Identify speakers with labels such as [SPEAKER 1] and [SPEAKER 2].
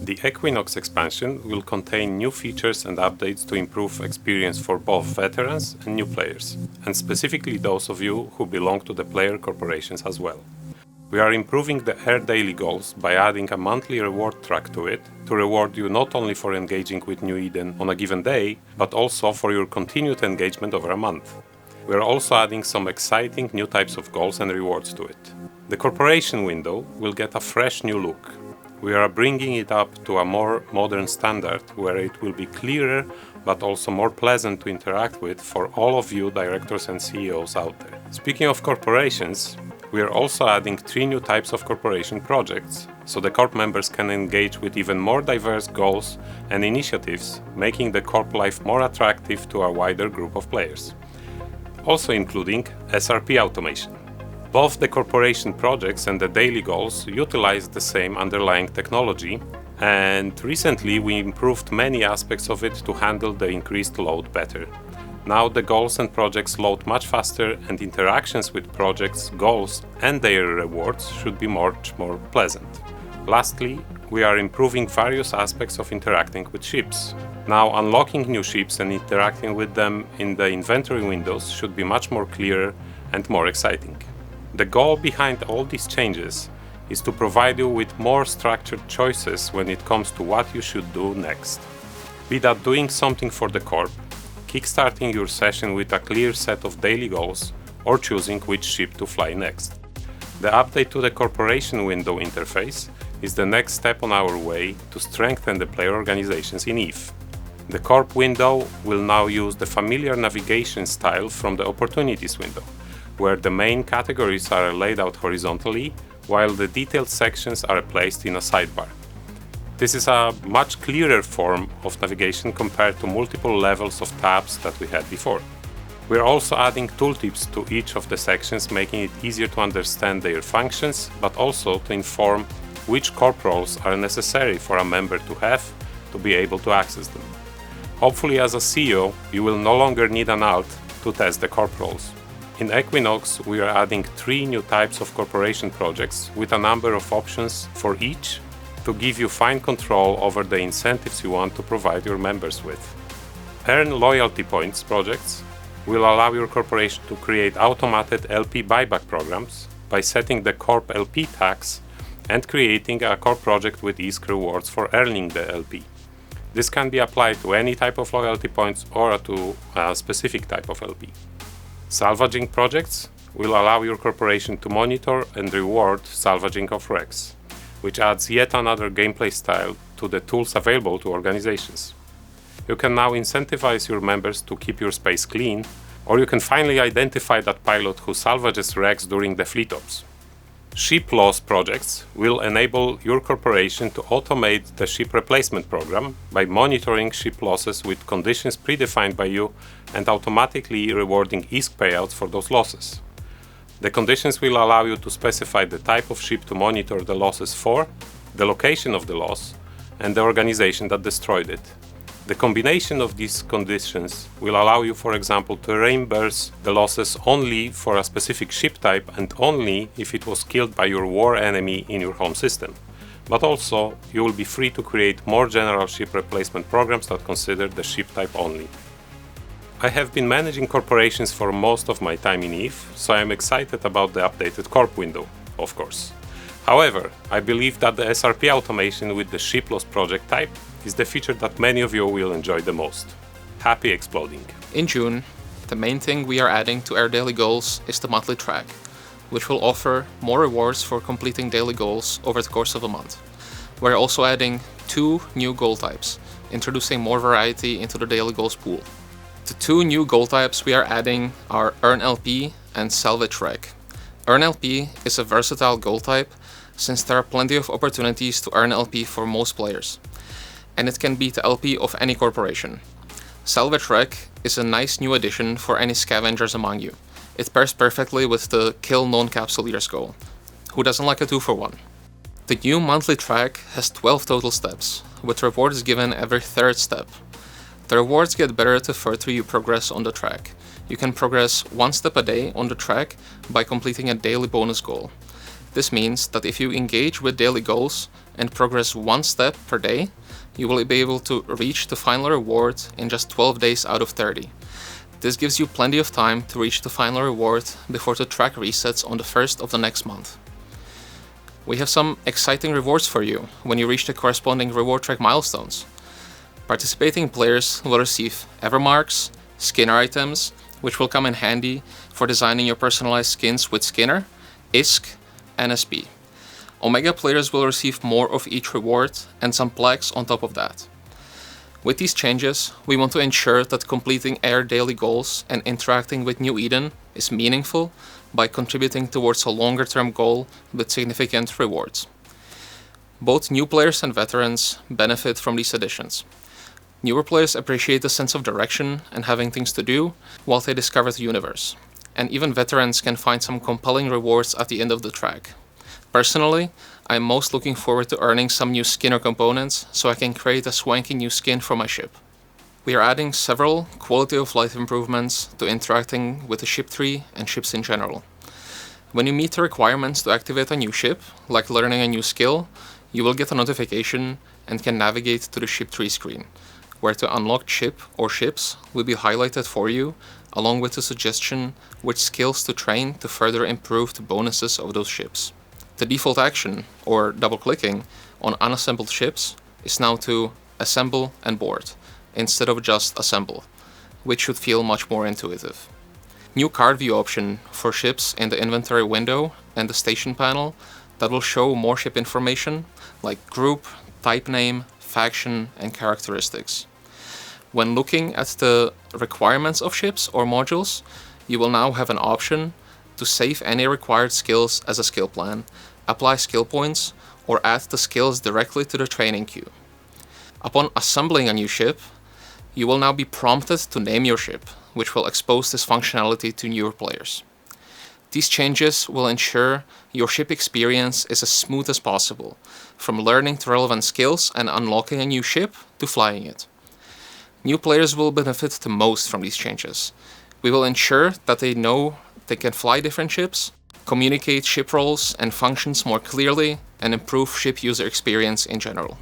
[SPEAKER 1] The Equinox expansion will contain new features and updates to improve experience for both veterans and new players, and specifically those of you who belong to the player corporations as well. We are improving the Air Daily goals by adding a monthly reward track to it to reward you not only for engaging with New Eden on a given day, but also for your continued engagement over a month. We are also adding some exciting new types of goals and rewards to it. The corporation window will get a fresh new look. We are bringing it up to a more modern standard where it will be clearer but also more pleasant to interact with for all of you directors and CEOs out there. Speaking of corporations, we are also adding 3 new types of corporation projects, so the Corp members can engage with even more diverse goals and initiatives, making the Corp life more attractive to a wider group of players. Also including SRP automation. Both the corporation projects and the daily goals utilize the same underlying technology, and recently we improved many aspects of it to handle the increased load better. Now the goals and projects load much faster, and interactions with projects, goals and their rewards should be much more pleasant. Lastly, we are improving various aspects of interacting with ships. Now unlocking new ships and interacting with them in the inventory windows should be much more clear and more exciting. The goal behind all these changes is to provide you with more structured choices when it comes to what you should do next. Be that doing something for the Corp, kickstarting your session with a clear set of daily goals, or choosing which ship to fly next. The update to the corporation window interface is the next step on our way to strengthen the player organizations in EVE. The Corp window will now use the familiar navigation style from the opportunities window, where the main categories are laid out horizontally, while the detailed sections are placed in a sidebar. This is a much clearer form of navigation compared to multiple levels of tabs that we had before. We're also adding tooltips to each of the sections, making it easier to understand their functions, but also to inform which Corp roles are necessary for a member to have to be able to access them. Hopefully, as a CEO, you will no longer need an alt to test the Corp roles. In Equinox, we are adding 3 new types of corporation projects with a number of options for each to give you fine control over the incentives you want to provide your members with. Earn loyalty points projects will allow your corporation to create automated LP buyback programs by setting the Corp LP tax and creating a Corp project with ESC rewards for earning the LP. This can be applied to any type of loyalty points or to a specific type of LP. Salvaging projects will allow your corporation to monitor and reward salvaging of wrecks, which adds yet another gameplay style to the tools available to organizations. You can now incentivize your members to keep your space clean, or you can finally identify that pilot who salvages wrecks during the fleet ops. Ship loss projects will enable your corporation to automate the ship replacement program by monitoring ship losses with conditions predefined by you and automatically rewarding ESC payouts for those losses. The conditions will allow you to specify the type of ship to monitor the losses for, the location of the loss, and the organization that destroyed it. The combination of these conditions will allow you, for example, to reimburse the losses only for a specific ship type and only if it was killed by your war enemy in your home system. But also, you will be free to create more general ship replacement programs that consider the ship type only. I have been managing corporations for most of my time in EVE, so I am excited about the updated Corp window, of course. However, I believe that the SRP automation with the ship loss project type is the feature that many of you will enjoy the most. Happy exploding!
[SPEAKER 2] In June, the main thing we are adding to our daily goals is the monthly track, which will offer more rewards for completing daily goals over the course of a month. We're also adding 2 new goal types, introducing more variety into the daily goals pool. The 2 new goal types we are adding are Earn LP and Salvage Wreck. Earn LP is a versatile goal type since there are plenty of opportunities to earn LP for most players, and it can beat the LP of any corporation. Salvage Wreck is a nice new addition for any scavengers among you. It pairs perfectly with the Kill Non-Capsule Leaders goal. Who doesn't like a 2-for-1? The new monthly track has 12 total steps, with rewards given every 3rd step. The rewards get better the further you progress on the track. You can progress 1 step a day on the track by completing a daily bonus goal. This means that if you engage with daily goals and progress one step per day, you will be able to reach the final reward in just 12 days out of 30. This gives you plenty of time to reach the final reward before the track resets on the 1st of the next month. We have some exciting rewards for you when you reach the corresponding reward track milestones. Participating players will receive Evermarks, Skinner items, which will come in handy for designing your personalized skins with Skinner, ISK, and SB. Omega players will receive more of each reward and some plaques on top of that. With these changes, we want to ensure that completing Air daily goals and interacting with New Eden is meaningful by contributing towards a longer-term goal with significant rewards. Both new players and veterans benefit from these additions. Newer players appreciate the sense of direction and having things to do while they discover the universe, and even veterans can find some compelling rewards at the end of the track. Personally, I'm most looking forward to earning some new Skinner components so I can create a swanky new skin for my ship. We are adding several quality of life improvements to interacting with the ship tree and ships in general. When you meet the requirements to activate a new ship, like learning a new skill, you will get a notification and can navigate to the ship tree screen, where the unlocked ship or ships will be highlighted for you, along with a suggestion which skills to train to further improve the bonuses of those ships. The default action, or double-clicking, on unassembled ships is now to assemble and board, instead of just assemble, which should feel much more intuitive. New card view option for ships in the inventory window and the station panel that will show more ship information like group, type name, faction, and characteristics. When looking at the requirements of ships or modules, you will now have an option to save any required skills as a skill plan, apply skill points, or add the skills directly to the training queue. Upon assembling a new ship, you will now be prompted to name your ship, which will expose this functionality to newer players. These changes will ensure your ship experience is as smooth as possible, from learning the relevant skills and unlocking a new ship to flying it. New players will benefit the most from these changes. We will ensure that they know they can fly different ships, communicate ship roles and functions more clearly, and improve ship user experience in general.